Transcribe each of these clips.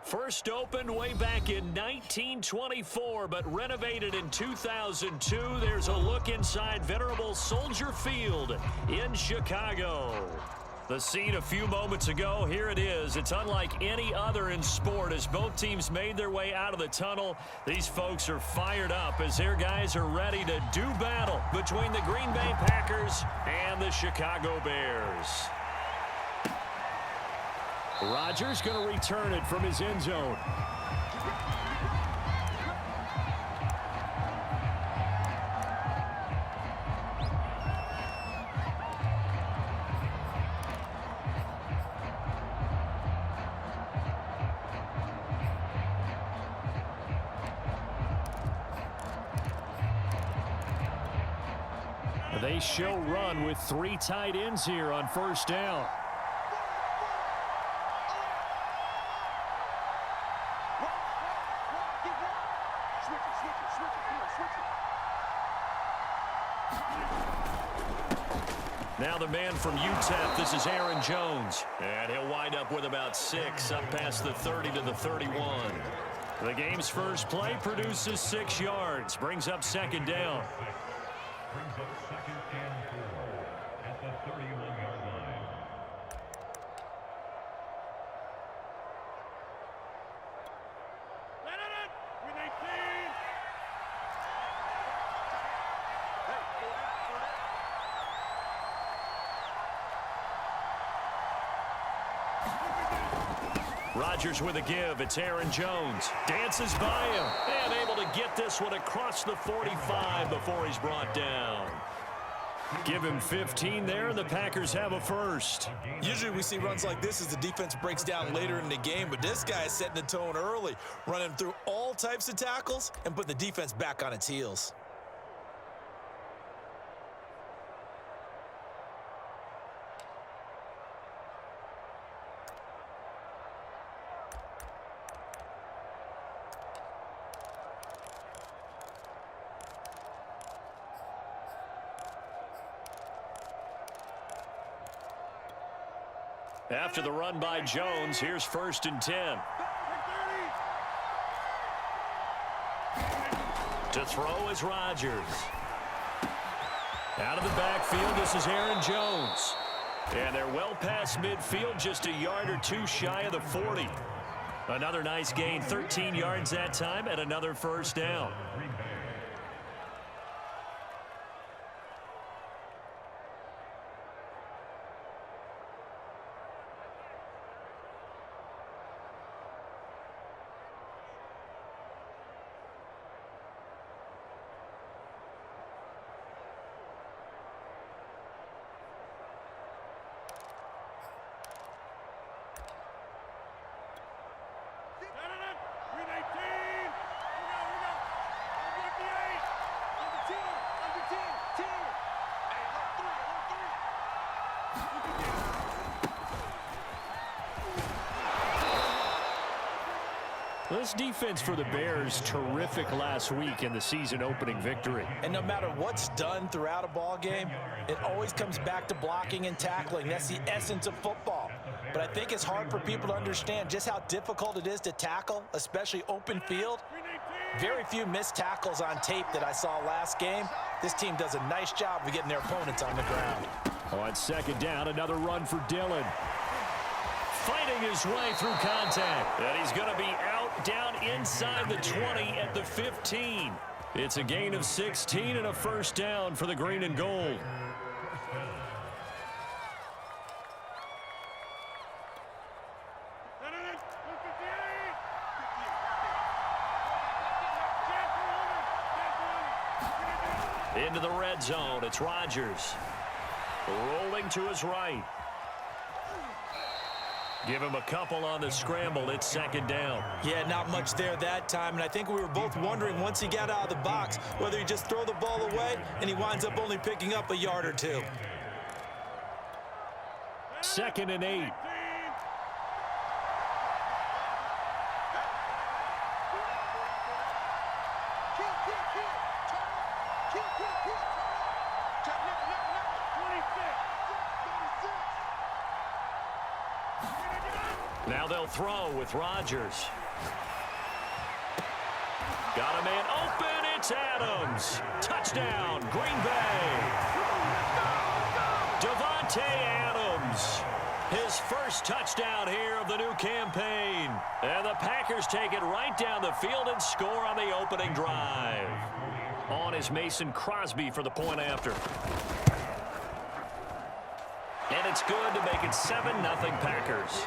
First opened way back in 1924, but renovated in 2002. There's a look inside venerable Soldier Field in Chicago. The scene a few moments ago, here it is. It's unlike any other in sport as both teams made their way out of the tunnel. These folks are fired up as their guys are ready to do battle between the Green Bay Packers and the Chicago Bears. Rodgers going to return it from his end zone. They show run with 3 tight ends here on first down. Now the man from UTEP, this is Aaron Jones. And he'll wind up with about 6 up past the 30 to the 31. The game's first play produces 6 yards, brings up second down. Brings up second and 4 at the 31-yard line. Rodgers with a give. It's Aaron Jones. Dances by him. And able to get this one across the 45 before he's brought down. Give him 15 there, and the Packers have a first. Usually we see runs like this as the defense breaks down later in the game, but this guy is setting the tone early, running through all types of tackles and putting the defense back on its heels. After the run by Jones, here's 1st and 10. To throw is Rodgers. Out of the backfield, this is Aaron Jones. And they're well past midfield, just a yard or 2 shy of the 40. Another nice gain, 13 yards that time, and another first down. This defense for the Bears, terrific last week in the season-opening victory. And no matter what's done throughout a ball game, it always comes back to blocking and tackling. That's the essence of football. But I think it's hard for people to understand just how difficult it is to tackle, especially open field. Very few missed tackles on tape that I saw last game. This team does a nice job of getting their opponents on the ground. On second down, another run for Dillon. Fighting his way through contact. And he's going to be out down inside the 20 at the 15. It's a gain of 16 and a first down for the green and gold. Into the red zone. It's Rodgers. Rolling to his right. Give him a couple on the scramble. It's second down. Yeah, not much there that time. And I think we were both wondering once he got out of the box whether he just throw the ball away and he winds up only picking up a yard or 2. 2nd and 8. Now they'll throw with Rodgers. Got a man open. It's Adams. Touchdown, Green Bay. Davante Adams. His first touchdown here of the new campaign. And the Packers take it right down the field and score on the opening drive. On is Mason Crosby for the point after. And it's good to make it 7-0 Packers.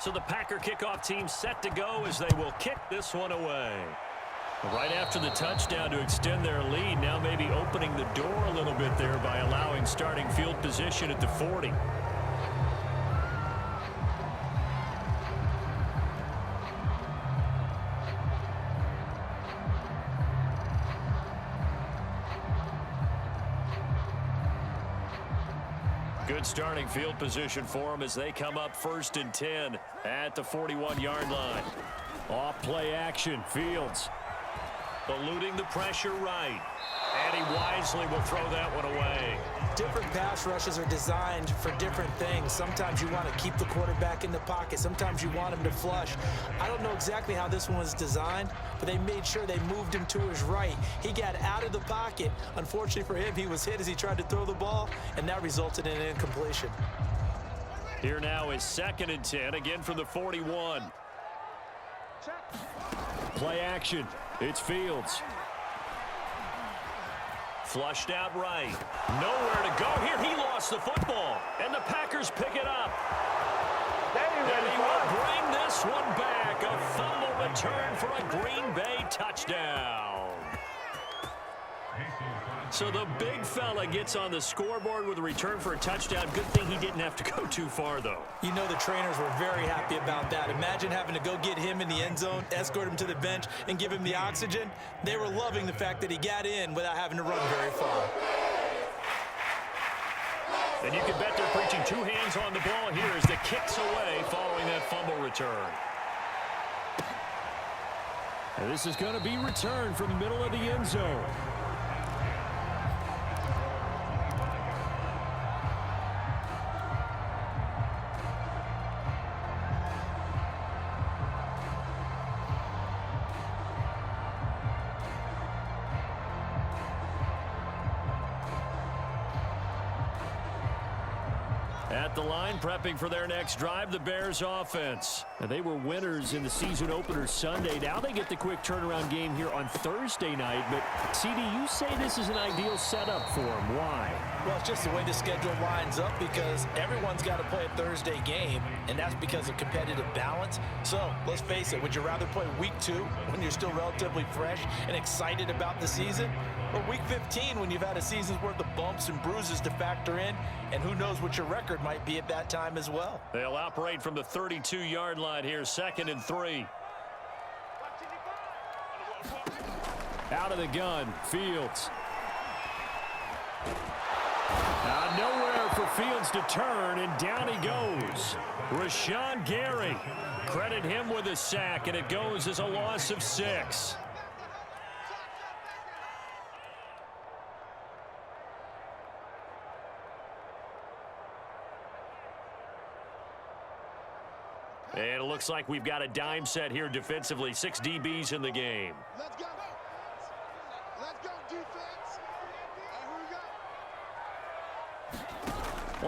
So the Packer kickoff team set to go as they will kick this one away. Right after the touchdown to extend their lead, now maybe opening the door a little bit there by allowing starting field position at the 40. Good starting field position for them as they come up 1st and 10 at the 41-yard line. Off play action, Fields. Eluding the pressure right. And he wisely will throw that one away. Different pass rushes are designed for different things. Sometimes you want to keep the quarterback in the pocket. Sometimes you want him to flush. I don't know exactly how this one was designed, but they made sure they moved him to his right. He got out of the pocket. Unfortunately for him, he was hit as he tried to throw the ball, and that resulted in an incompletion. Here now is 2nd and 10, again from the 41. Play action. It's Fields. Flushed out right. Nowhere to go here. He lost the football. And the Packers pick it up. And he will bring this one back. A fumble return for a Green Bay touchdown. So the big fella gets on the scoreboard with a return for a touchdown. Good thing he didn't have to go too far, though. You know the trainers were very happy about that. Imagine having to go get him in the end zone, escort him to the bench, and give him the oxygen. They were loving the fact that he got in without having to run very far. And you can bet they're preaching 2 hands on the ball here as the kick's away following that fumble return. And this is going to be returned from the middle of the end zone. At the line, prepping for their next drive, the Bears offense. Now, they were winners in the season opener Sunday. Now they get the quick turnaround game here on Thursday night. But, CD, you say this is an ideal setup for them. Why? Well, it's just the way the schedule lines up because everyone's got to play a Thursday game, and that's because of competitive balance. So, let's face it, would you rather play week 2 when you're still relatively fresh and excited about the season? Or week 15 when you've had a season's worth of bumps and bruises to factor in, and who knows what your record might be at that time as well. They'll operate from the 32-yard line here, 2nd and 3. Out of the gun, Fields. Nowhere for Fields to turn, and down he goes. Rashawn Gary, credit him with a sack, and it goes as a loss of 6. And it looks like we've got a dime set here defensively. 6 DBs in the game. Let's go. Let's go, defense. Here we go.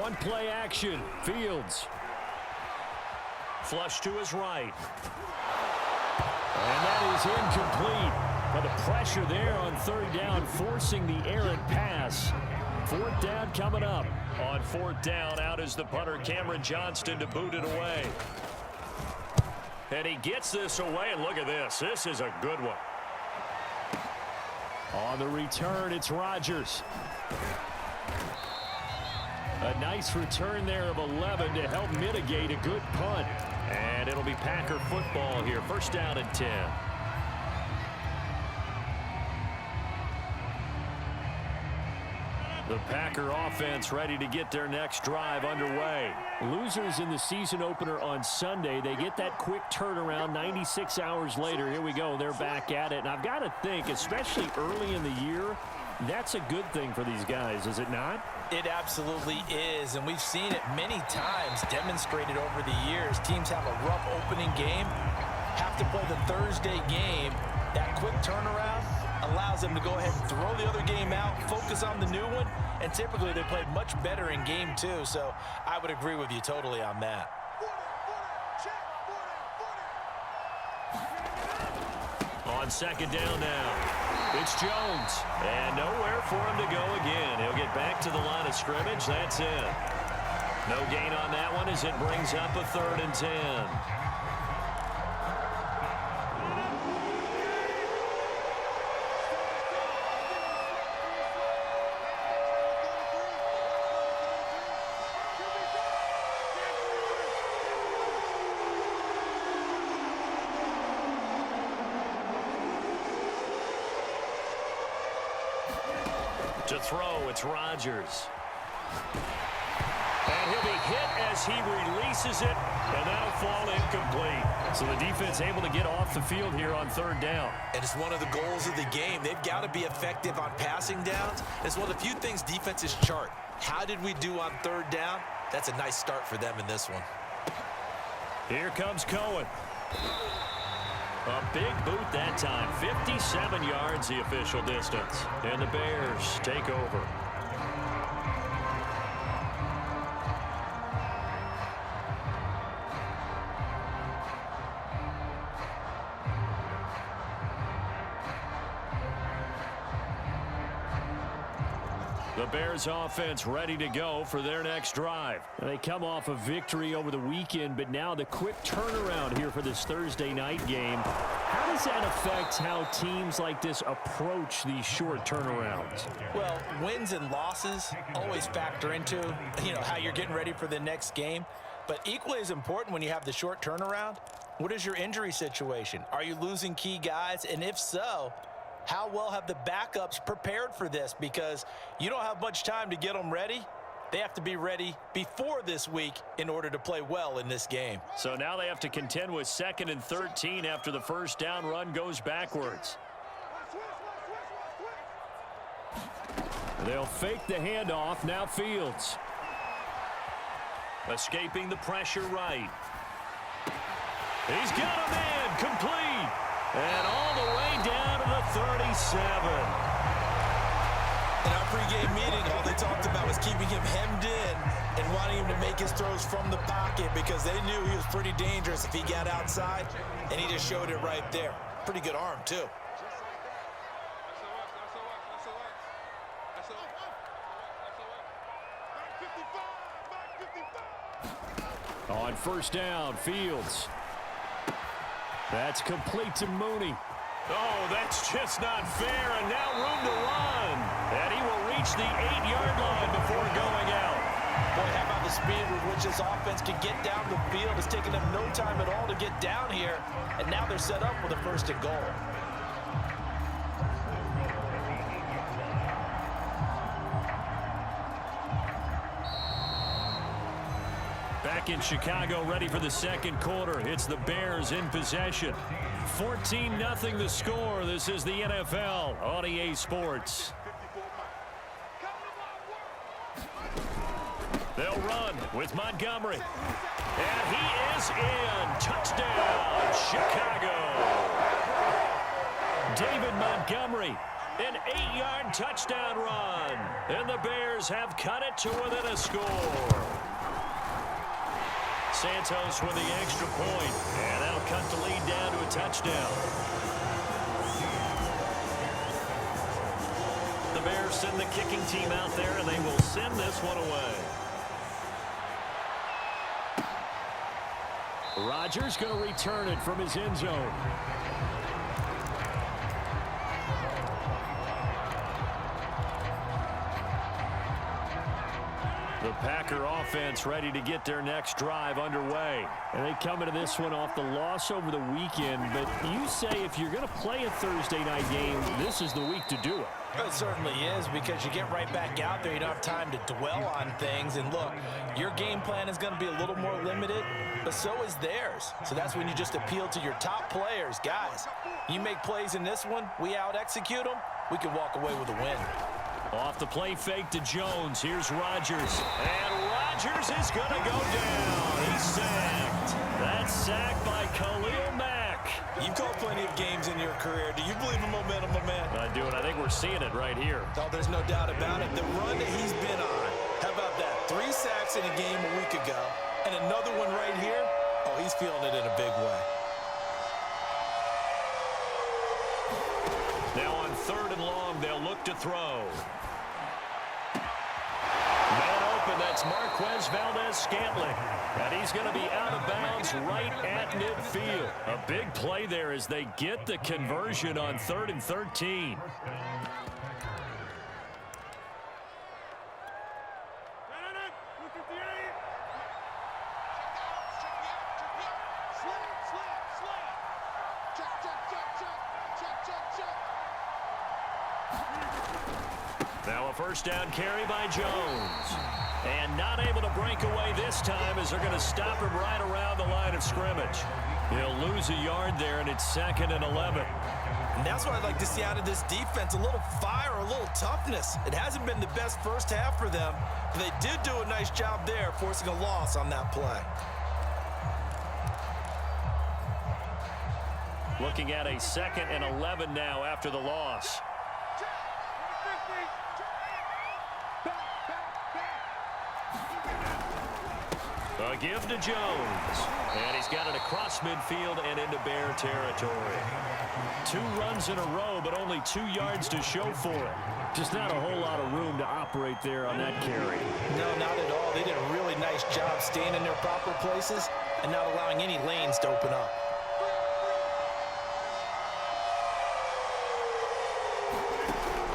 On play action, Fields. Flush to his right. And that is incomplete. But the pressure there on 3rd down, forcing the errant pass. 4th down coming up. On 4th down, out is the punter, Cameron Johnston, to boot it away. And he gets this away, and look at this. This is a good one. On the return, it's Rodgers. A nice return there of 11 to help mitigate a good punt. And it'll be Packer football here. 1st down and 10. The Packer offense ready to get their next drive underway. Losers in the season opener on Sunday. They get that quick turnaround 96 hours later. Here we go. They're back at it. And I've got to think, especially early in the year, that's a good thing for these guys, is it not? It absolutely is, and we've seen it many times demonstrated over the years. Teams have a rough opening game, have to play the Thursday game. That quick turnaround allows them to go ahead and throw the other game out, focus on the new one, and typically they play much better in game two, so I would agree with you totally on that. On second down now, it's Jones, and nowhere for him to go again. He'll get back to the line of scrimmage. That's it. No gain on that one as it brings up a 3rd and 10. To throw, it's Rodgers. And he'll be hit as he releases it, and that'll fall incomplete. So the defense able to get off the field here on 3rd down. And it's one of the goals of the game. They've got to be effective on passing downs. It's one of the few things defenses chart. How did we do on 3rd down? That's a nice start for them in this one. Here comes Cohen. A big boot that time. 57 yards the official distance. And the Bears take over. The Bears offense ready to go for their next drive. They come off a victory over the weekend, but now the quick turnaround here for this Thursday night game. How does that affect how teams like this approach these short turnarounds? Well, wins and losses always factor into, how you're getting ready for the next game. But equally as important when you have the short turnaround, what is your injury situation? Are you losing key guys? And if so, how well have the backups prepared for this? Because you don't have much time to get them ready. They have to be ready before this week in order to play well in this game. So now they have to contend with 2nd and 13 after the first down run goes backwards. They'll fake the handoff. Now Fields. Escaping the pressure right. He's got a man complete. And all the way down to the 37. In our pregame meeting, all they talked about was keeping him hemmed in and wanting him to make his throws from the pocket because they knew he was pretty dangerous if he got outside, and he just showed it right there. Pretty good arm, too. On first down, Fields. That's complete to Mooney. Oh, that's just not fair, and now room to run. And he will reach the 8-yard line before going out. Boy, how about the speed with which this offense can get down the field? It's taken them no time at all to get down here, and now they're set up with a 1st and goal. Back in Chicago, ready for the 2nd quarter. It's the Bears in possession. 14-0 the score. This is the NFL on EA Sports. They'll run with Montgomery. And he is in. Touchdown, Chicago. David Montgomery, an 8-yard touchdown run. And the Bears have cut it to within a score. Santos with the extra point, and that'll cut the lead down to a touchdown. The Bears send the kicking team out there, and they will send this one away. Rodgers going to return it from his end zone. The Packer offense ready to get their next drive underway. And they come into this one off the loss over the weekend, but you say if you're going to play a Thursday night game, this is the week to do it. It certainly is, because you get right back out there. You don't have time to dwell on things. And look, your game plan is going to be a little more limited, but so is theirs. So that's when you just appeal to your top players. Guys, you make plays in this one, we out-execute them, we can walk away with a win. Off the play fake to Jones. Here's Rodgers. And Rodgers is going to go down. He's sacked. That's sacked by Khalil Mack. You've called plenty of games in your career. Do you believe in momentum, my man? I do, and I think we're seeing it right here. Oh, there's no doubt about it. The run that he's been on. How about that? 3 sacks in a game a week ago, and another one right here. Oh, he's feeling it in a big way. Now on 3rd and long, they'll look to throw. Man open, that's Marquez Valdez-Scantling. And he's going to be out of bounds right at midfield. A big play there as they get the conversion on 3rd and 13. Now a first down carry by Jones. And not able to break away this time as they're going to stop him right around the line of scrimmage. He'll lose a yard there, and it's 2nd and 11. And that's what I'd like to see out of this defense, a little fire, a little toughness. It hasn't been the best first half for them, but they did do a nice job there forcing a loss on that play. Looking at a 2nd and 11 now after the loss. A give to Jones. And he's got it across midfield and into Bear territory. 2 runs in a row, but only 2 yards to show for it. Just not a whole lot of room to operate there on that carry. No, not at all. They did a really nice job staying in their proper places and not allowing any lanes to open up.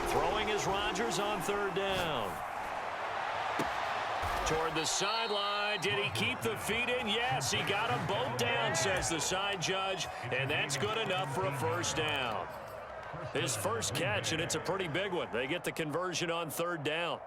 Throwing is Rodgers on 3rd down. Toward the sideline. Did he keep the feet in? Yes, he got them both down, says the side judge, and that's good enough for a first down. His first catch, and it's a pretty big one. They get the conversion on 3rd down.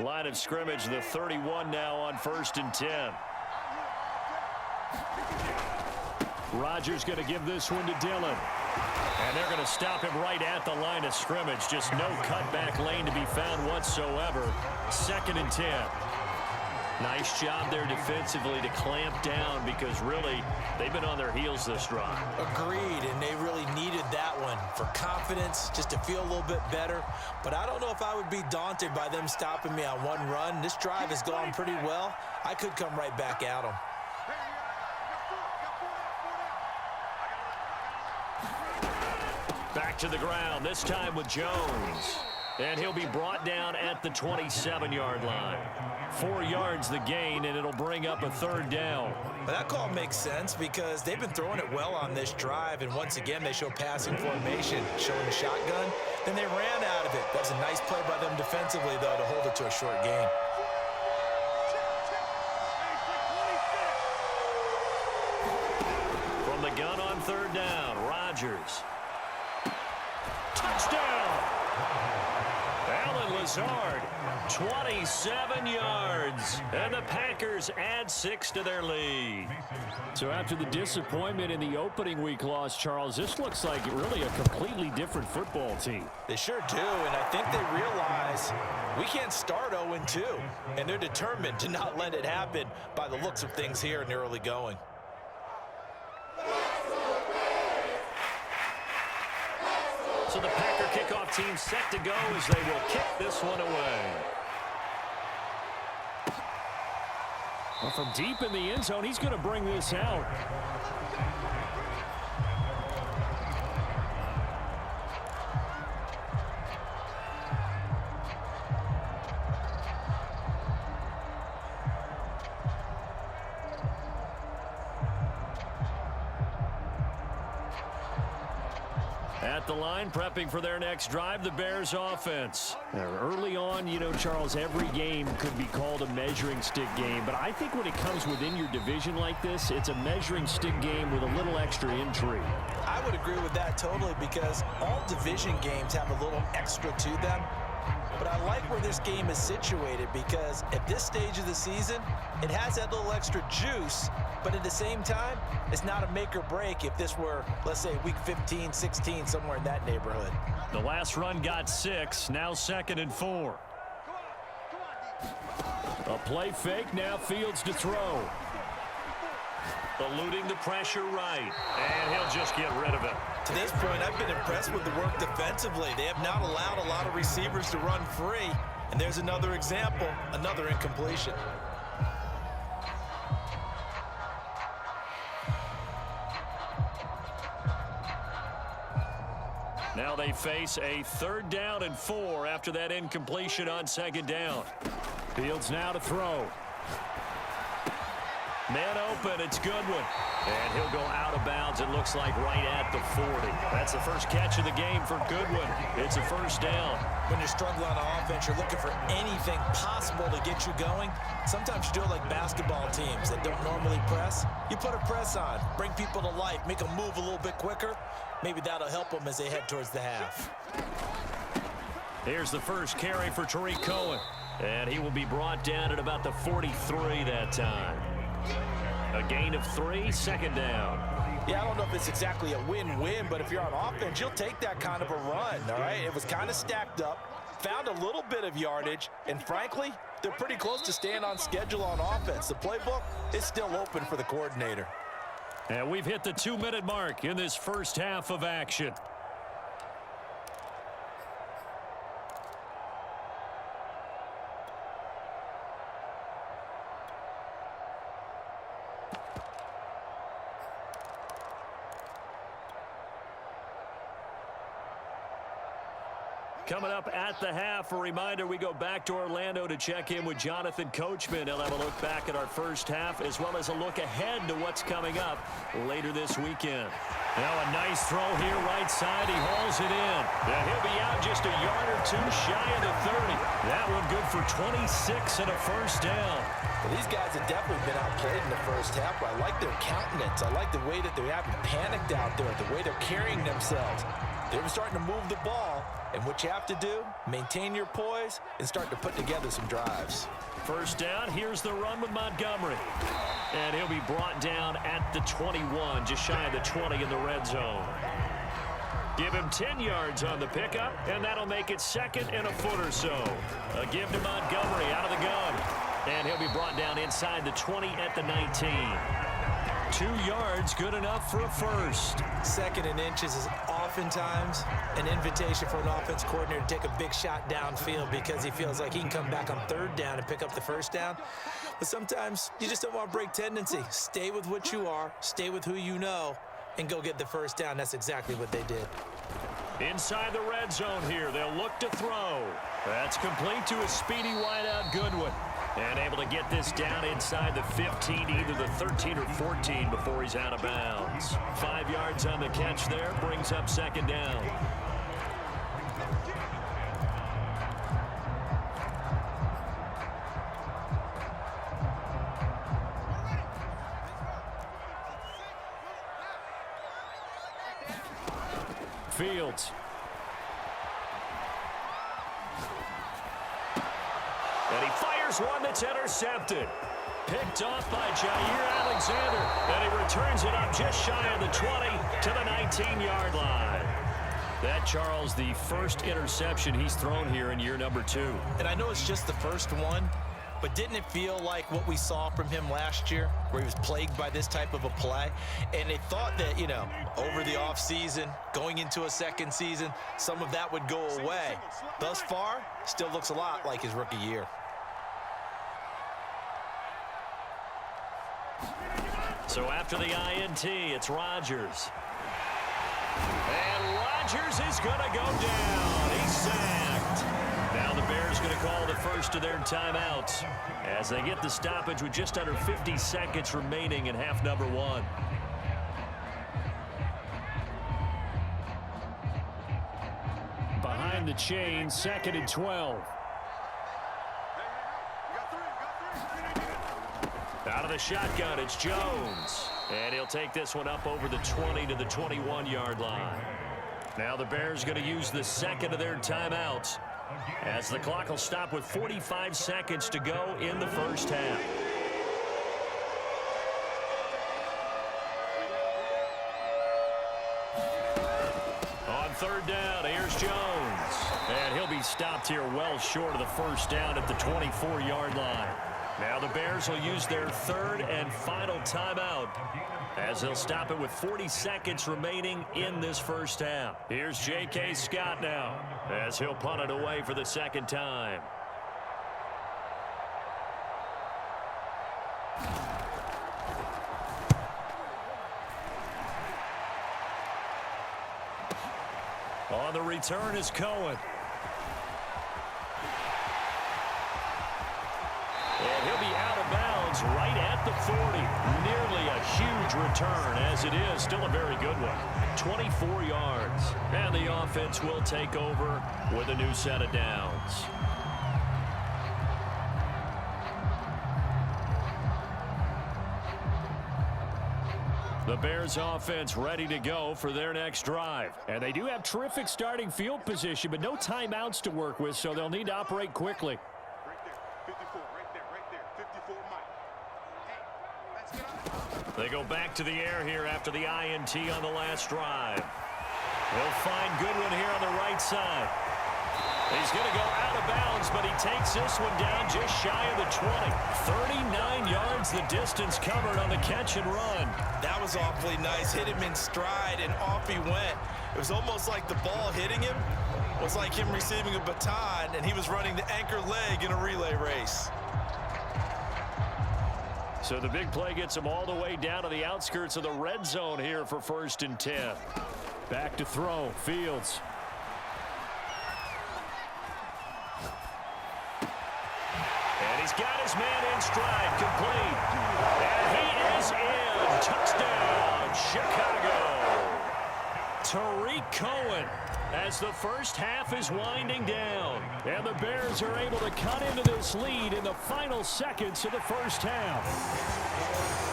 Line of scrimmage, the 31 now on 1st and 10. Rodgers going to give this one to Dillon. And they're going to stop him right at the line of scrimmage. Just no cutback lane to be found whatsoever. 2nd and 10. Nice job there defensively to clamp down, because really they've been on their heels this drive. Agreed, and they really needed that one for confidence, just to feel a little bit better. But I don't know if I would be daunted by them stopping me on one run. This drive has gone pretty well. I could come right back at them. Back to the ground, this time with Jones. And he'll be brought down at the 27-yard line. 4 yards the gain, and it'll bring up a 3rd down. But that call makes sense because they've been throwing it well on this drive, and once again they show passing formation, showing the shotgun. Then they ran out of it. That was a nice play by them defensively, though, to hold it to a short gain. From the gun on 3rd down, Rodgers. Touchdown! Allen Lazard, 27 yards, and the Packers add 6 to their lead. So after the disappointment in the opening week loss, Charles, this looks like really a completely different football team. They sure do, and I think they realize we can't start 0-2, and they're determined to not let it happen by the looks of things here in the early going. So the Packer kickoff team set to go as they will kick this one away. Well, from deep in the end zone, he's going to bring this out. At the line, prepping for their next drive, the Bears offense. Early on, you know, Charles, every game could be called a measuring stick game. But I think when it comes within your division like this, it's a measuring stick game with a little extra intrigue. I would agree with that totally because all division games have a little extra to them. But I like where this game is situated because at this stage of the season, it has that little extra juice, but at the same time, it's not a make or break if this were, let's say, week 15, 16, somewhere in that neighborhood. The last run got 6, now 2nd and 4. A play fake, now Fields to throw. Eluding the pressure right, and he'll just get rid of it. To this point, I've been impressed with the work defensively. They have not allowed a lot of receivers to run free. And there's another example, another incompletion. Now they face a 3rd down and 4 after that incompletion on 2nd down. Fields now to throw. Man open, it's Goodwin. And he'll go out of bounds, it looks like right at the 40. That's the first catch of the game for Goodwin. It's a 1st down. When you're struggling on offense, you're looking for anything possible to get you going. Sometimes you do it like basketball teams that don't normally press. You put a press on, bring people to life, make them move a little bit quicker. Maybe that'll help them as they head towards the half. Here's the first carry for Tariq Cohen. And he will be brought down at about the 43 that time. A gain of 3, 2nd down. Yeah, I don't know if it's exactly a win-win, but if you're on offense, you'll take that kind of a run, all right? It was kind of stacked up, found a little bit of yardage, and frankly, they're pretty close to staying on schedule on offense. The playbook is still open for the coordinator. And we've hit the 2-minute mark in this first half of action. Coming up at the half, a reminder, we go back to Orlando to check in with Jonathan Coachman. He'll have a look back at our first half as well as a look ahead to what's coming up later this weekend. Now a nice throw here right side. He hauls it in. And he'll be out just a yard or 2 shy of the 30. That one good for 26 and a 1st down. Well, these guys have definitely been outplayed in the first half, but I like their countenance. I like the way that they haven't panicked out there, the way they're carrying themselves. They're starting to move the ball, and what you have to do, maintain your poise and start to put together some drives. 1st down, here's the run with Montgomery. And he'll be brought down at the 21, just shy of the 20 in the red zone. Give him 10 yards on the pickup, and that'll make it 2nd and a foot or so. A give to Montgomery out of the gun. And he'll be brought down inside the 20 at the 19. 2 yards, good enough for a 1st. 2nd and inches is oftentimes an invitation for an offense coordinator to take a big shot downfield because he feels like he can come back on 3rd down and pick up the 1st down. But sometimes you just don't want to break tendency. Stay with what you are, stay with who you know, and go get the 1st down. That's exactly what they did. Inside the red zone here, they'll look to throw. That's complete to a speedy wideout Goodwin. And able to get this down inside the 15, either the 13 or 14 before he's out of bounds. 5 yards on the catch there, brings up 2nd down. Fields. And he fires one that's intercepted. Picked off by Jair Alexander. And he returns it up just shy of the 20 to the 19-yard line. That, Charles, the first interception he's thrown here in year number 2. And I know it's just the first one, but didn't it feel like what we saw from him last year, where he was plagued by this type of a play? And they thought that, you know, over the offseason, going into a 2nd season, some of that would go away. Thus far, still looks a lot like his rookie year. So after the INT, it's Rodgers. And Rodgers is going to go down. He's sacked. Now the Bears going to call the first of their timeouts as they get the stoppage with just under 50 seconds remaining in half number 1. the chain, 2nd and 12. Out of the shotgun, it's Jones. And he'll take this one up over the 20 to the 21-yard line. Now the Bears going to use the second of their timeouts, as the clock will stop with 45 seconds to go in the first half. On third down, here's Jones. And he'll be stopped here well short of the first down at the 24-yard line. Now the Bears will use their third and final timeout, as they'll stop it with 40 seconds remaining in this first half. Here's J.K. Scott now, as he'll punt it away for the second time. On the return is Cohen. And he'll be out of bounds right at the 40. Nearly a huge return, as it is still a very good one. 24 yards. And the offense will take over with a new set of downs. The Bears offense ready to go for their next drive. And they do have terrific starting field position, but no timeouts to work with, so they'll need to operate quickly. They go back to the air here after the INT on the last drive. They'll find Goodwin here on the right side. He's going to go out of bounds, but he takes this one down just shy of the 20. 39 yards the distance covered on the catch and run. That was awfully nice. Hit him in stride, and off he went. It was almost like the ball hitting him was like him receiving a baton, and he was running the anchor leg in a relay race. So the big play gets him all the way down to the outskirts of the red zone here for 1st and 10. Back to throw, Fields. And he's got his man in stride, complete. And he is in. Touchdown, Chicago. Tariq Cohen, as the first half is winding down. And the Bears are able to cut into this lead in the final seconds of the first half.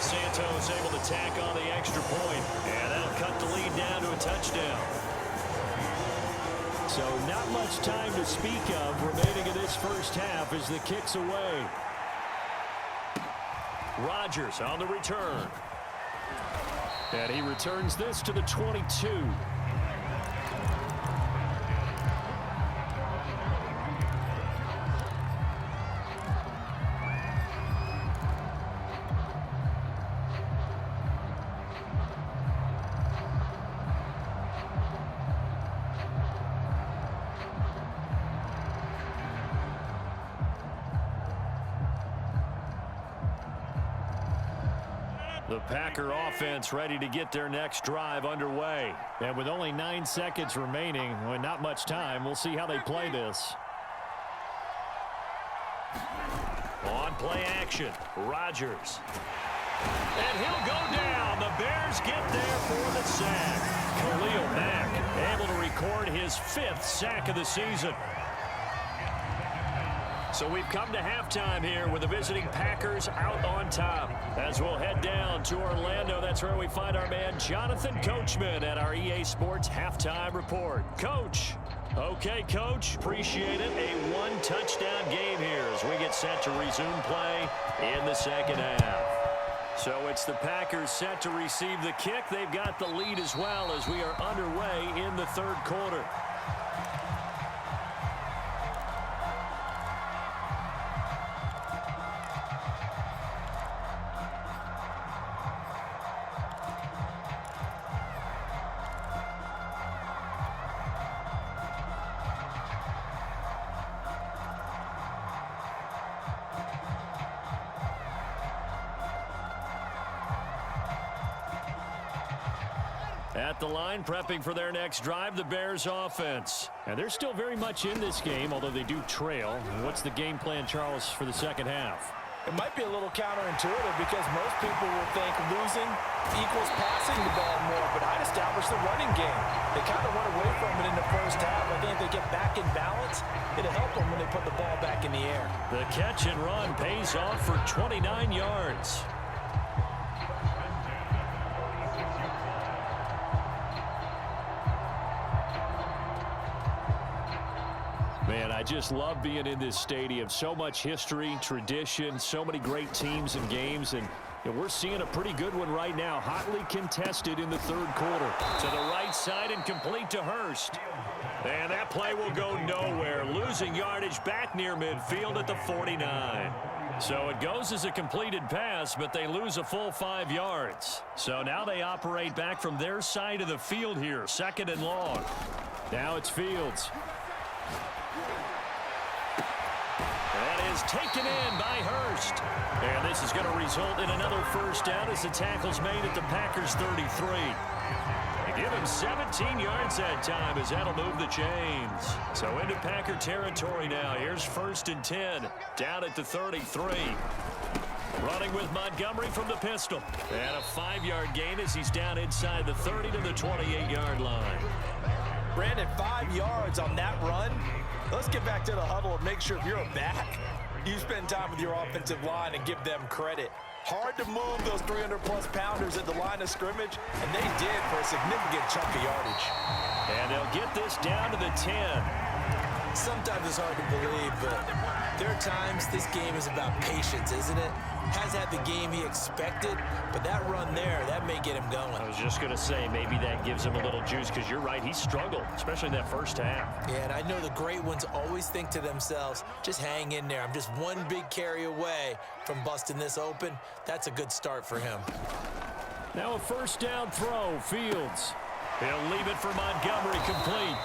Santos able to tack on the extra point, and that'll cut the lead down to a touchdown. So not much time to speak of remaining in this first half as the kick's away. Rodgers on the return. And he returns this to the 22. The Packer offense ready to get their next drive underway. And with only 9 seconds remaining, with not much time, we'll see how they play this. On play action, Rodgers. And he'll go down. The Bears get there for the sack. Khalil Mack able to record his 5th sack of the season. So we've come to halftime here with the visiting Packers out on top. As we'll head down to Orlando, that's where we find our man Jonathan Coachman at our EA Sports Halftime Report. Coach. Okay, Coach. Appreciate it. A 1-touchdown game here as we get set to resume play in the second half. So it's the Packers set to receive the kick. They've got the lead as well as we are underway in the third quarter. At the line, prepping for their next drive, the Bears offense. And they're still very much in this game, although they do trail. What's the game plan, Charles, for the second half? It might be a little counterintuitive because most people will think losing equals passing the ball more, but I'd establish the running game. They kind of went away from it in the first half. I think if they get back in balance, it'll help them when they put the ball back in the air. The catch and run pays off for 29 yards. Man, I just love being in this stadium. So much history, tradition, so many great teams and games, and we're seeing a pretty good one right now. Hotly contested in the third quarter. To the right side and complete to Hurst. And that play will go nowhere. Losing yardage back near midfield at the 49. So it goes as a completed pass, but they lose a full 5 yards. So now they operate back from their side of the field here. 2nd and long. Now it's Fields. That is taken in by Hurst. And this is going to result in another first down as the tackle's made at the Packers 33. They give him 17 yards that time as that'll move the chains. So into Packer territory now. Here's 1st and 10 down at the 33. Running with Montgomery from the pistol. And a 5-yard gain as he's down inside the 30 to the 28-yard line. Brandon, 5 yards on that run. Let's get back to the huddle and make sure if you're a back, you spend time with your offensive line and give them credit. Hard to move those 300-plus pounders at the line of scrimmage, and they did for a significant chunk of yardage. And they'll get this down to the 10. Sometimes it's hard to believe, but there are times this game is about patience, isn't it? Has had the game he expected, but that run there, that may get him going. I was just going to say, maybe that gives him a little juice, because you're right, he struggled, especially in that first half. Yeah, and I know the great ones always think to themselves, just hang in there. I'm just one big carry away from busting this open. That's a good start for him. Now a first down throw, Fields. He'll leave it for Montgomery complete.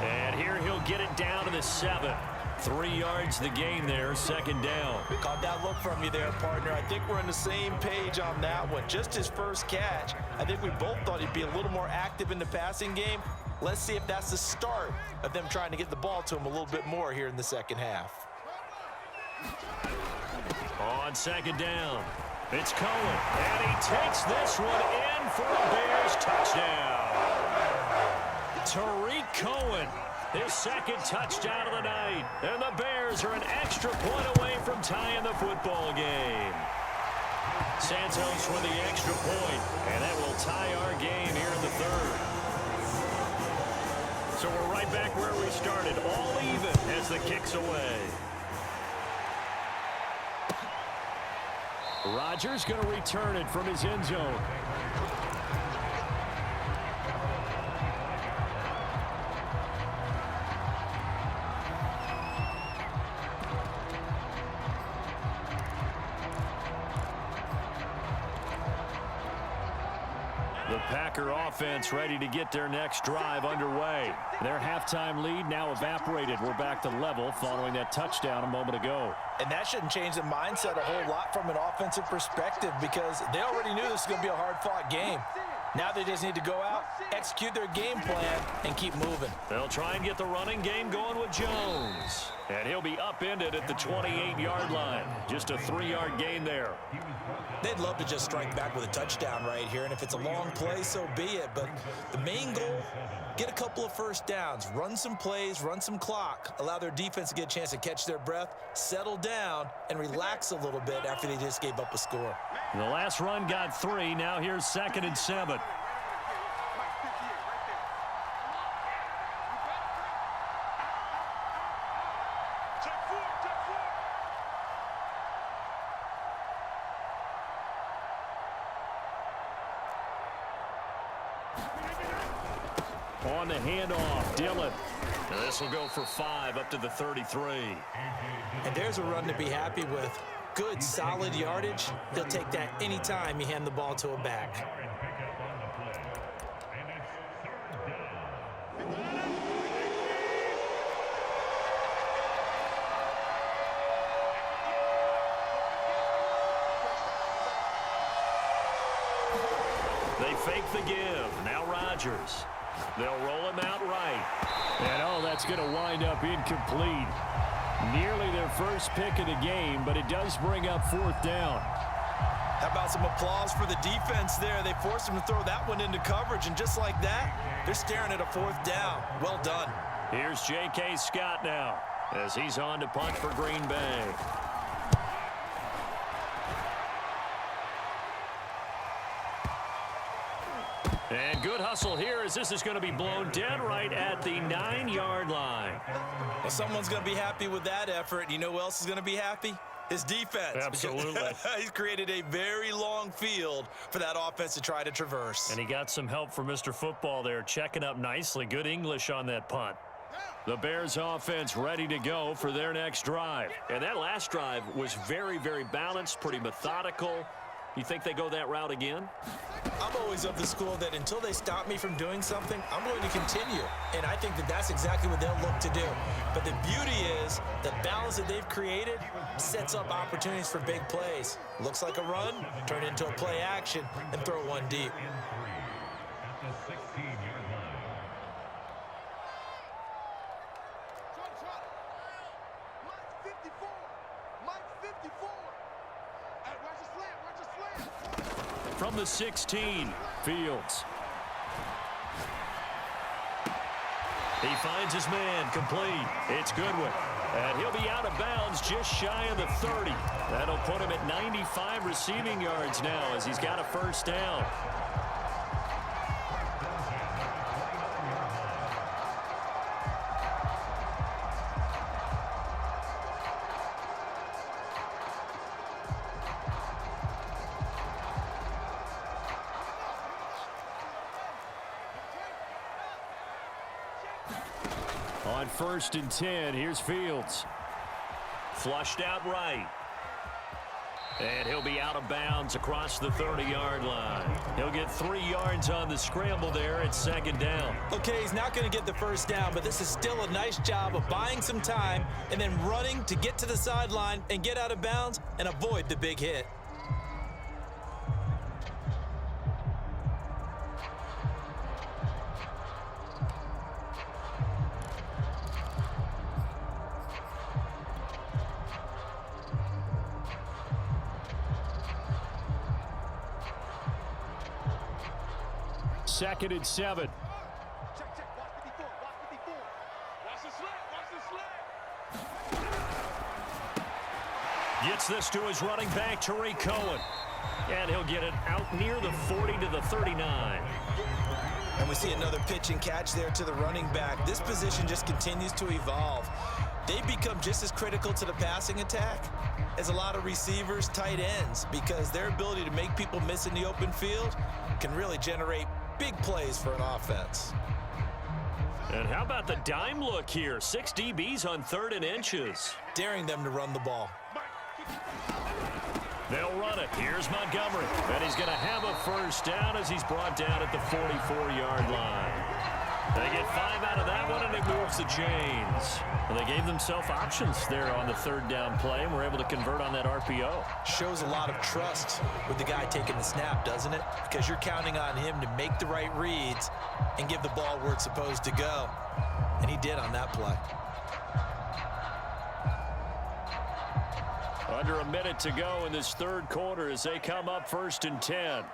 And here he'll get it down to the 7. 3 yards the gain there, 2nd down. Caught that look from you there, partner. I think we're on the same page on that one. Just his first catch. I think we both thought he'd be a little more active in the passing game. Let's see if that's the start of them trying to get the ball to him a little bit more here in the second half. On 2nd down, it's Cohen. And he takes this one in for a Bears touchdown. Tariq Cohen. His 2nd touchdown of the night. And the Bears are an extra point away from tying the football game. Santos for the extra point. And that will tie our game here in the 3rd. So we're right back where we started. All even as the kick's away. Rodgers going to return it from his end zone. The Packer offense ready to get their next drive underway. Their halftime lead now evaporated. We're back to level following that touchdown a moment ago. And that shouldn't change the mindset a whole lot from an offensive perspective because they already knew this was going to be a hard-fought game. Now they just need to go out, execute their game plan, and keep moving. They'll try and get the running game going with Jones. And he'll be upended at the 28-yard line. Just a 3-yard gain there. They'd love to just strike back with a touchdown right here, and if it's a long play, so be it. But the main goal, get a couple of first downs, run some plays, run some clock, allow their defense to get a chance to catch their breath, settle down, and relax a little bit after they just gave up a score. The last run got 3. Now here's 2nd and 7. On the handoff, Dillon. Now this will go for 5 up to the 33. And there's a run to be happy with. Good, solid yardage. He'll take that anytime you hand the ball to a back. They fake the give. Now Rodgers. They'll roll him out right. And, oh, that's going to wind up incomplete. Nearly their first pick of the game, but it does bring up 4th down. How about some applause for the defense there? They forced him to throw that one into coverage, and just like that, they're staring at a 4th down. Well done. Here's J.K. Scott now as he's on to punt for Green Bay. And good hustle here as this is going to be blown dead right at the 9-yard line. Well, someone's going to be happy with that effort. You know who else is going to be happy? His defense. Absolutely. He's created a very long field for that offense to try to traverse. And he got some help from Mr. Football there, checking up nicely. Good English on that punt. The Bears offense ready to go for their next drive. And that last drive was very, very balanced, pretty methodical. You think they go that route again? I'm always of the school that until they stop me from doing something, I'm going to continue. And I think that that's exactly what they'll look to do. But the beauty is the balance that they've created sets up opportunities for big plays. Looks like a run, turn into a play action, and throw one deep. At the 16-yard line. Mike 54. Mike 54. Hey, watch the slant. Watch the slant. From the 16, Fields. He finds his man, complete. It's Goodwin. And he'll be out of bounds just shy of the 30. That'll put him at 95 receiving yards now as he's got a first down. On 1st and 10, here's Fields. Flushed out right. And he'll be out of bounds across the 30-yard line. He'll get 3 yards on the scramble there at 2nd down. Okay, he's not going to get the first down, but this is still a nice job of buying some time and then running to get to the sideline and get out of bounds and avoid the big hit. Second and 7. Check. Watch 54. Watch 54. Watch the slant. Watch the slant. Gets this to his running back, Tariq Cohen. And he'll get it out near the 40 to the 39. And we see another pitch and catch there to the running back. This position just continues to evolve. They become just as critical to the passing attack as a lot of receivers, tight ends, because their ability to make people miss in the open field can really generate big plays for an offense. And how about the dime look here? 6 DBs on 3rd and inches. Daring them to run the ball. They'll run it. Here's Montgomery. And he's going to have a first down as he's brought down at the 44-yard line. They get 5 out of that one, and it moves the chains. And they gave themselves options there on the 3rd down play, and were able to convert on that RPO. Shows a lot of trust with the guy taking the snap, doesn't it? Because you're counting on him to make the right reads and give the ball where it's supposed to go. And he did on that play. Under a minute to go in this 3rd quarter as they come up 1st and 10.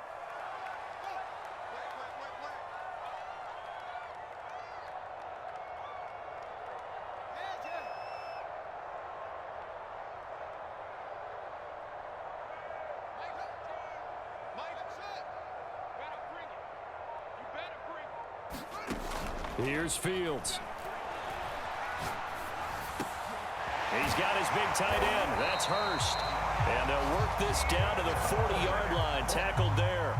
Here's Fields. He's got his big tight end. That's Hurst. And they'll work this down to the 40-yard line. Tackled there.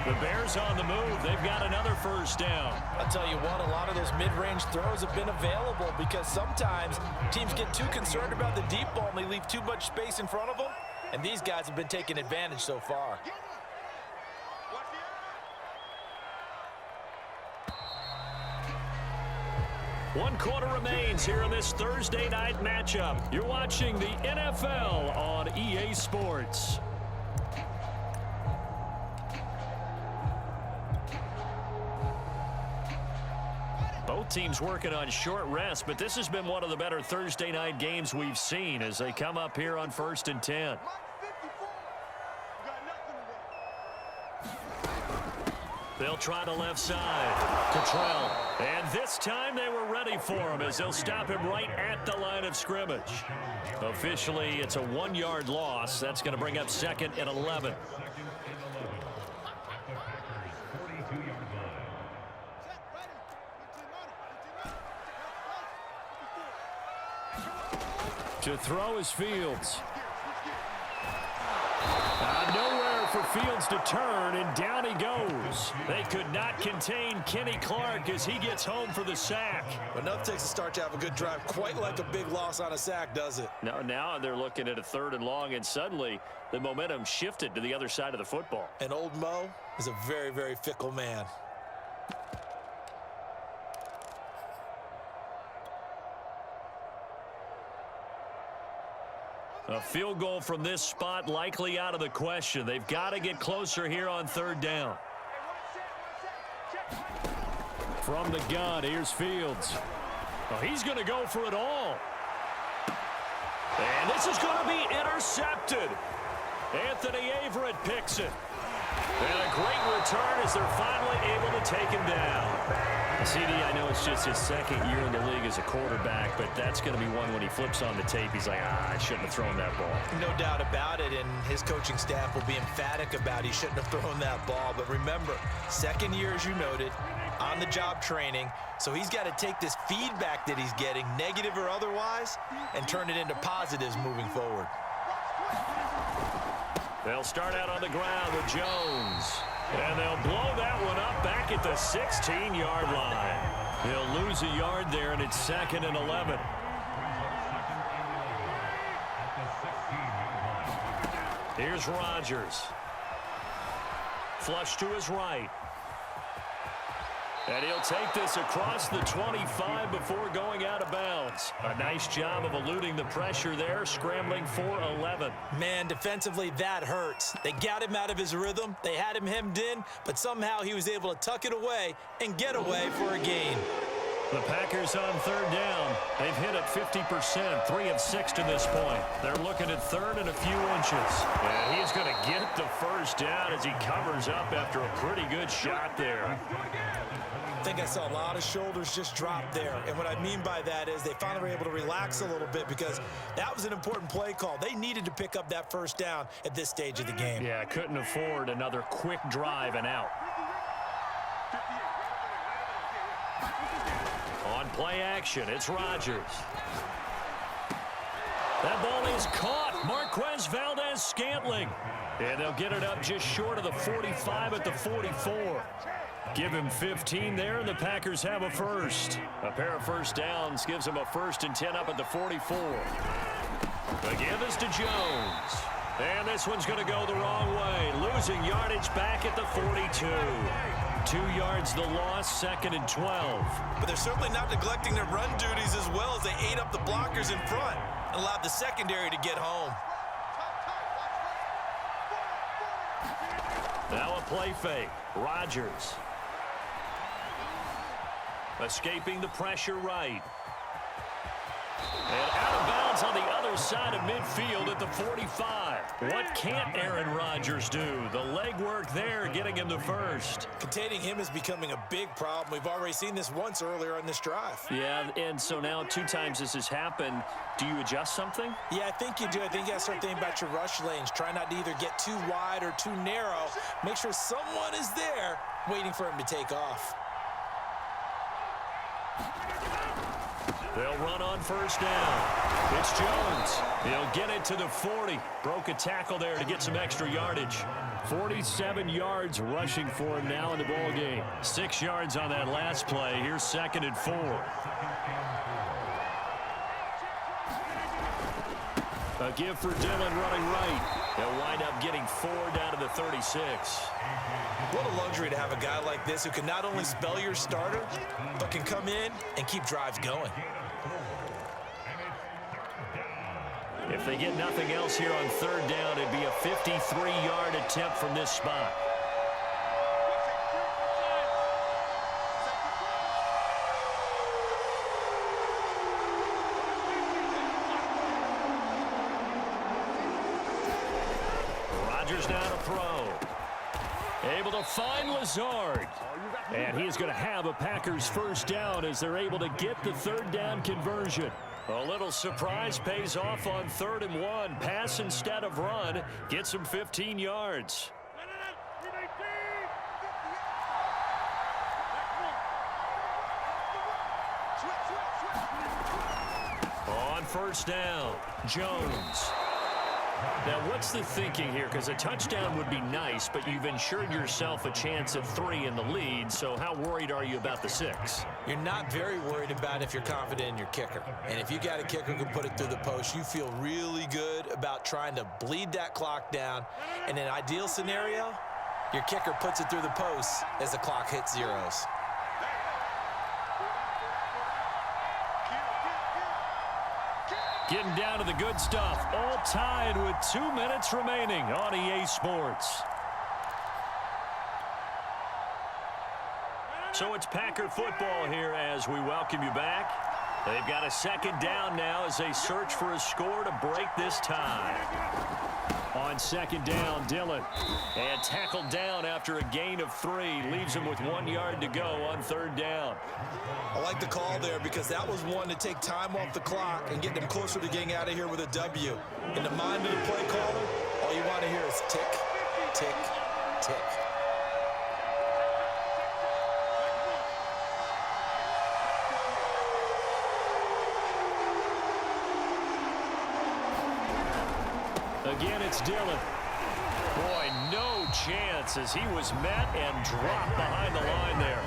The Bears on the move. They've got another first down. I'll tell you what, a lot of those mid-range throws have been available because sometimes teams get too concerned about the deep ball and they leave too much space in front of them. And these guys have been taking advantage so far. 1 quarter remains here in this Thursday night matchup. You're watching the NFL on EA Sports. Both Both teams working on short rest, but this has been one of the better Thursday night games we've seen as they come up here on 1st and 10. Mike 54. You got nothing to do. They'll try the left side. Cottrell. And this time they were ready for him as they'll stop him right at the line of scrimmage. Officially, it's a 1-yard loss. That's going to bring up 2nd and 11. To throw is Fields. Nowhere for Fields to turn, and down he goes. They could not contain Kenny Clark as he gets home for the sack. But enough takes a start to have a good drive, quite like a big loss on a sack, does it? Now they're looking at a 3rd and long, and suddenly the momentum shifted to the other side of the football. And old Mo is a very, very fickle man. A field goal from this spot likely out of the question. They've got to get closer here on 3rd down. From the gun, here's Fields. Oh, he's going to go for it all. And this is going to be intercepted. Anthony Averett picks it. And a great return as they're finally able to take him down. CD, I know it's just his 2nd year in the league as a quarterback, but that's going to be one when he flips on the tape. He's like, I shouldn't have thrown that ball. No doubt about it, and his coaching staff will be emphatic about he shouldn't have thrown that ball. But remember, 2nd year, as you noted, on-the-job training, so he's got to take this feedback that he's getting, negative or otherwise, and turn it into positives moving forward. They'll start out on the ground with Jones. And they'll blow that one up back at the 16-yard line. He'll lose a yard there, and it's 2nd and 11. Here's Rodgers. Flush to his right. And he'll take this across the 25 before going out of bounds. A nice job of eluding the pressure there, scrambling for 11. Man, defensively, that hurts. They got him out of his rhythm. They had him hemmed in, but somehow he was able to tuck it away and get away for a gain. The Packers on 3rd down. They've hit it 50%, 3 of 6 to this point. They're looking at 3rd and a few inches. And he's going to get the first down as he covers up after a pretty good shot there. I think I saw a lot of shoulders just drop there. And what I mean by that is they finally were able to relax a little bit because that was an important play call. They needed to pick up that first down at this stage of the game. Yeah, couldn't afford another quick drive and out. On play action, it's Rodgers. That ball is caught. Marquez Valdes-Scantling. And they'll get it up just short of the 45 at the 44. Give him 15 there, and the Packers have a first. A pair of first downs gives them a 1st and 10 up at the 44. The give is to Jones. And this one's going to go the wrong way. Losing yardage back at the 42. 2 yards the loss, 2nd and 12. But they're certainly not neglecting their run duties as well as they ate up the blockers in front and allowed the secondary to get home. Now a play fake. Rodgers. Escaping the pressure right. And out of bounds on the other side of midfield at the 45. What can't Aaron Rodgers do? The legwork there getting him the first. Containing him is becoming a big problem. We've already seen this once earlier in this drive. Yeah, and so now 2 times this has happened. Do you adjust something? Yeah, I think you do. I think you got to start thinking about your rush lanes. Try not to either get too wide or too narrow. Make sure someone is there waiting for him to take off. They'll run on first down. It's Jones. He'll get it to the 40. Broke a tackle there to get some extra yardage. 47 yards rushing for him now in the ball game. 6 yards on that last play. Here's 2nd and 4. A give for Dillon running right. They'll wind up getting 4 down to the 36. What a luxury to have a guy like this who can not only spell your starter, but can come in and keep drives going. If they get nothing else here on 3rd down, it'd be a 53-yard attempt from this spot. Soldiers now to throw. Able to find Lazard. And he is going to have a Packers first down as they're able to get the third down conversion. A little surprise pays off on 3rd and 1. Pass instead of run. Gets him 15 yards. On first down, Jones. Now, what's the thinking here? Because a touchdown would be nice, but you've ensured yourself a chance at 3 in the lead, so how worried are you about the 6? You're not very worried about if you're confident in your kicker. And if you got a kicker who can put it through the post, you feel really good about trying to bleed that clock down. In an ideal scenario, your kicker puts it through the post as the clock hits zeros. Getting down to the good stuff. All tied with 2 minutes remaining on EA Sports. So it's Packer football here as we welcome you back. They've got a second down now as they search for a score to break this tie. On second down, Dillon. And tackled down after a gain of 3. Leaves him with 1 yard to go on 3rd down. I like the call there because that was one to take time off the clock and get them closer to getting out of here with a W. In the mind of the play caller, all you want to hear is tick, tick, tick. Again, it's Dillon. Boy, no chance as he was met and dropped behind the line there.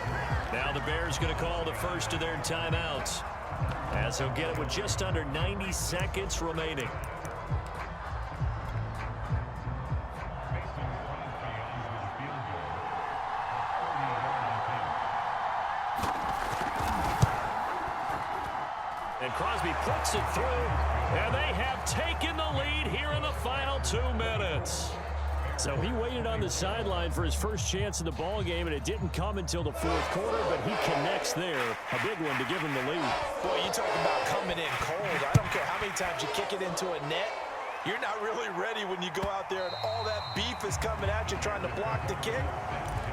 Now the Bears going to call the first of their timeouts as he'll get it with just under 90 seconds remaining. And Crosby puts it through, and they have taken the lead here in the final 2 minutes. So he waited on the sideline for his first chance in the ball game, and it didn't come until the 4th quarter, but he connects there. A big one to give him the lead. Boy, you talk about coming in cold. I don't care how many times you kick it into a net. You're not really ready when you go out there and all that beef is coming at you trying to block the kick.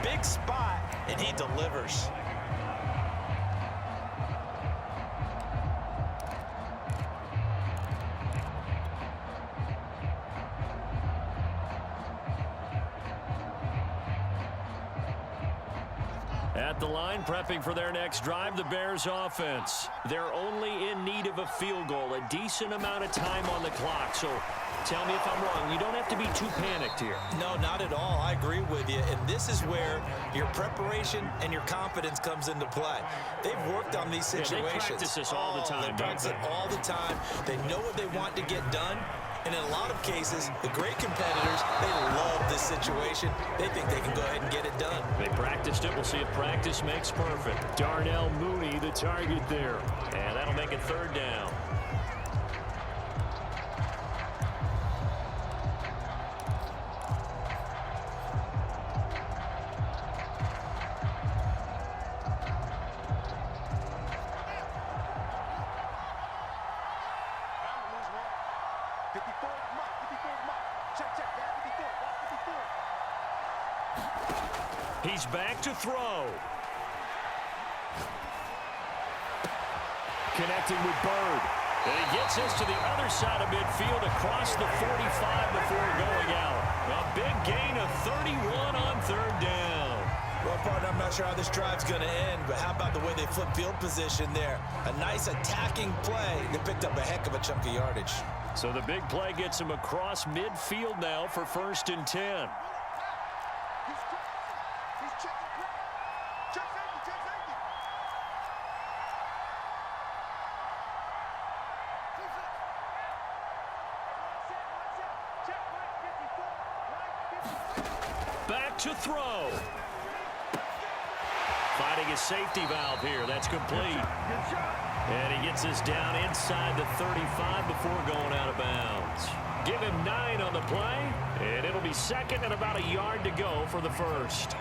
Big spot, and he delivers. At the line, prepping for their next drive, the Bears offense. They're only in need of a field goal, a decent amount of time on the clock. So tell me if I'm wrong. You don't have to be too panicked here. No, not at all. I agree with you. And this is where your preparation and your confidence comes into play. They've worked on these situations. Yeah, they practice this all the time. They practice it all the time. They know what they want to get done. And in a lot of cases, the great competitors, they love this situation. They think they can go ahead and get it done. They practiced it. We'll see if practice makes perfect. Darnell Mooney, the target there. And that'll make it 3rd down. He's back to throw. Connecting with Bird. And he gets this to the other side of midfield across the 45 before going out. A big gain of 31 on 3rd down. Well, partner, I'm not sure how this drive's going to end, but how about the way they flip field position there? A nice attacking play that picked up a heck of a chunk of yardage. So the big play gets him across midfield now for 1st and 10. Back to throw. Finding a safety valve here. That's complete. And he gets this down inside the 35 before going out of bounds. Give him 9 on the play, and it'll be 2nd and about a yard to go for the 1st.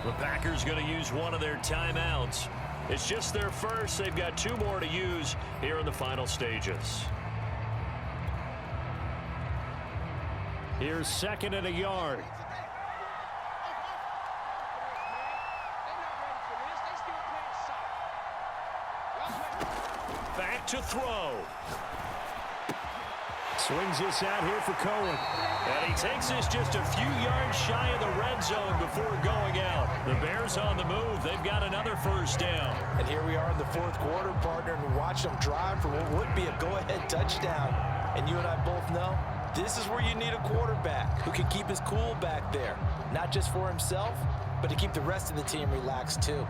The Packers going to use one of their timeouts. It's just their first. They've got 2 more to use here in the final stages. Here's second and a yard. Back to throw. Swings this out here for Cohen. And he takes this just a few yards shy of the red zone before going out. The Bears on the move. They've got another first down. And here we are in the fourth quarter, partner, and watch them drive for what would be a go-ahead touchdown. And you and I both know this is where you need a quarterback who can keep his cool back there. Not just for himself, but to keep the rest of the team relaxed too.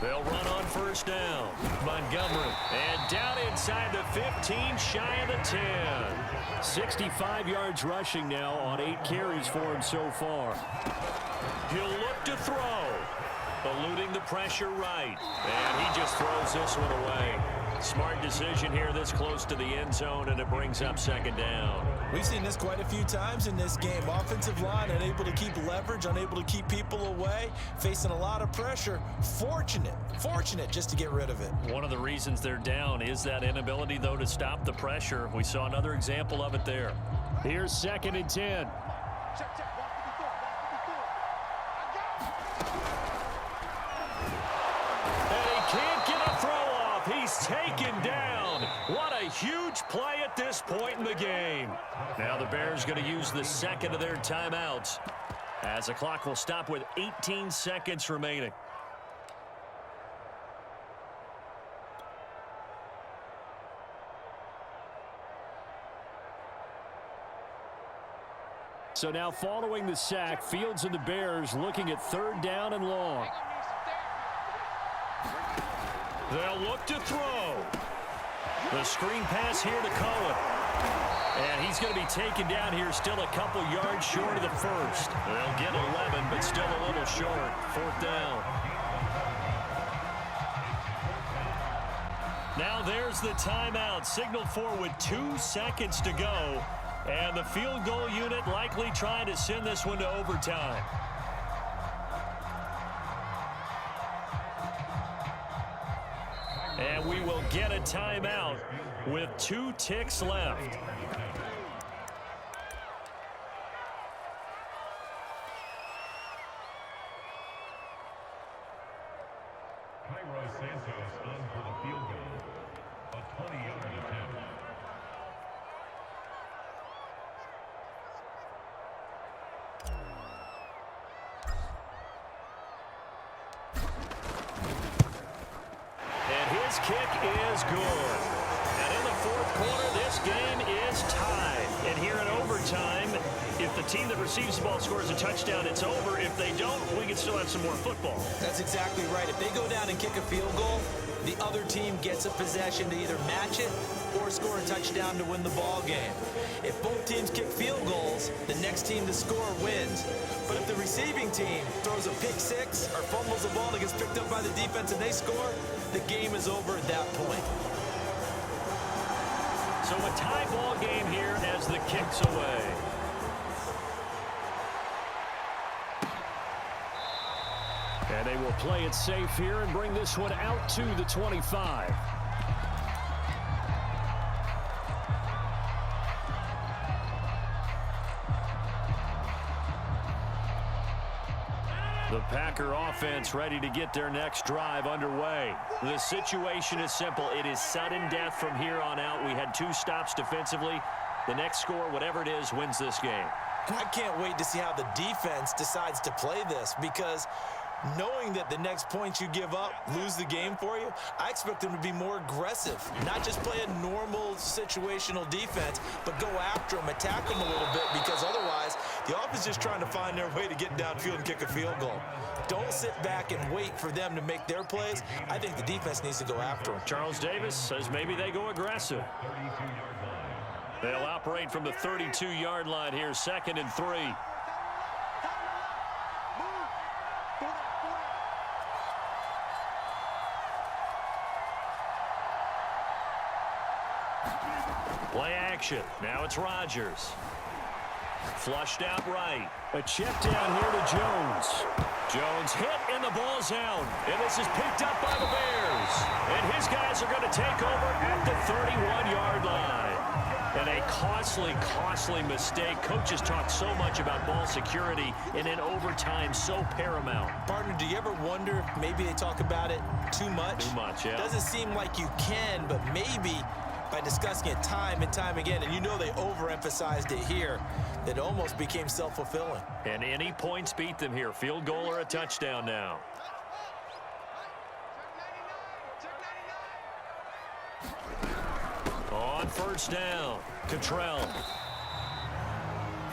They'll run on first down. Montgomery. And down inside the 15, shy of the 10. 65 yards rushing now on 8 carries for him so far. He'll look to throw. Eluding the pressure right. And he just throws this one away. Smart decision here this close to the end zone, and it brings up second down. We've seen this quite a few times in this game. Offensive line unable to keep leverage, unable to keep people away, facing a lot of pressure. Fortunate just to get rid of it. One of the reasons they're down is that inability, though, to stop the pressure. We saw another example of it there. Here's second and 10. And he can't get a throw off. He's taken down. What a huge play at this point in the game. Now the Bears going to use the second of their timeouts, as the clock will stop with 18 seconds remaining. So now following the sack, Fields and the Bears looking at third down and long. They'll look to throw. The screen pass here to Cohen. And he's going to be taken down here, still a couple yards short of the first. They'll get 11, but still a little short. Fourth down. Now there's the timeout, signaled for with 2 seconds to go. And the field goal unit likely trying to send this one to overtime. And we will get a timeout with 2 ticks left. Cairo Santos on for the field goal. A 20-yard attempt. His kick is good. And in the fourth quarter, this game is tied. And here in overtime, if the team that receives the ball scores a touchdown, it's over. If they don't, we can still have some more football. That's exactly right. If they go down and kick a field goal, the other team gets a possession to either match it or score a touchdown to win the ball game. If both teams kick field goals, the next team to score wins. But if the receiving team throws a pick six or fumbles the ball that gets picked up by the defense and they score, the game is over at that point. So a tie ball game here as the kick's away. And they will play it safe here and bring this one out to the 25. The Packer offense ready to get their next drive underway. The situation is simple. It is sudden death from here on out. We had 2 stops defensively. The next score, whatever it is, wins this game. I can't wait to see how the defense decides to play this, because knowing that the next points you give up lose the game for you, I expect them to be more aggressive. Not just play a normal situational defense, but go after them, attack them a little bit, because otherwise the offense is just trying to find their way to get downfield and kick a field goal. Don't sit back and wait for them to make their plays. I think the defense needs to go after them. Charles Davis says maybe they go aggressive. They'll operate from the 32-yard line here, 2nd and 3. Play action. Now it's Rodgers. Flushed out right. A check down here to Jones. Jones hit and the ball's out. And this is picked up by the Bears. And his guys are going to take over at the 31-yard line. And a costly mistake. Coaches talk so much about ball security, and in overtime, so paramount. Partner, do you ever wonder if maybe they talk about it too much? Too much, yeah. Doesn't seem like you can, but maybe by discussing it time and time again, and you know they overemphasized it here, that it almost became self-fulfilling. And any points beat them here. Field goal or a touchdown now. On first down, Cottrell.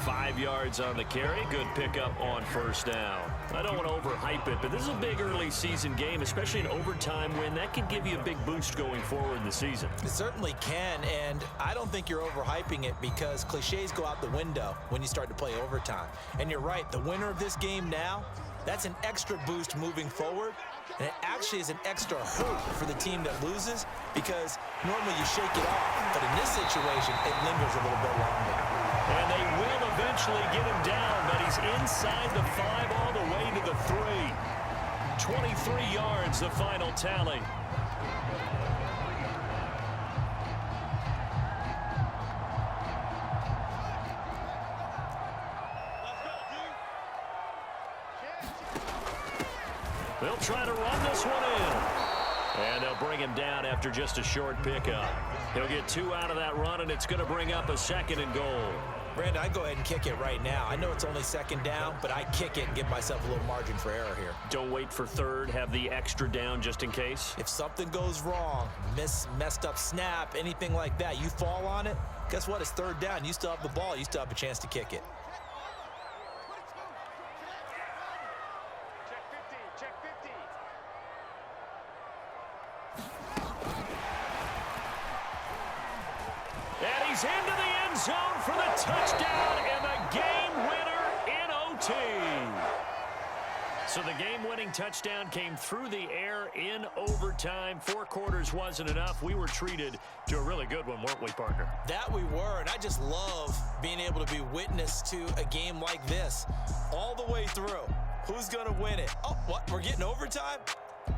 5 yards on the carry. Good pickup on first down. I don't want to overhype it, but this is a big early season game, especially an overtime win. That could give you a big boost going forward in the season. It certainly can, and I don't think you're overhyping it because cliches go out the window when you start to play overtime. And you're right, the winner of this game now, that's an extra boost moving forward, and it actually is an extra hurt for the team that loses because normally you shake it off, but in this situation, it lingers a little bit longer. And they will eventually get him down, but he's inside the 5 all the way to the 3. 23 yards, the final tally. They'll try to run this one in. And they'll bring him down after just a short pickup. He'll get 2 out of that run, and it's going to bring up a 2nd and goal. Brandon, I'd go ahead and kick it right now. I know it's only 2nd down, but I kick it and give myself a little margin for error here. Don't wait for 3rd. Have the extra down just in case. If something goes wrong, messed up snap, anything like that, you fall on it, guess what? It's 3rd down. You still have the ball. You still have a chance to kick it. And he's into the end zone for the touchdown and the game winner in OT. So the game-winning touchdown came through the air in overtime. 4 quarters wasn't enough. We were treated to a really good one, weren't we, partner? That we were, and I just love being able to be witness to a game like this all the way through. Who's going to win it? Oh, what? We're getting overtime?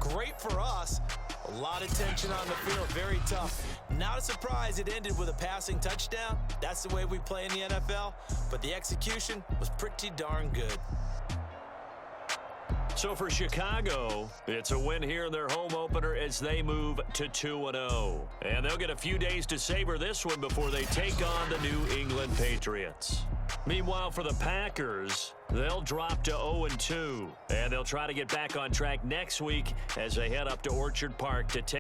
Great for us. A lot of tension on the field, very tough. Not a surprise it ended with a passing touchdown. That's the way we play in the NFL, but the execution was pretty darn good. So for Chicago, it's a win here in their home opener as they move to 2-0. And they'll get a few days to savor this one before they take on the New England Patriots. Meanwhile, for the Packers, they'll drop to 0-2. And they'll try to get back on track next week as they head up to Orchard Park to take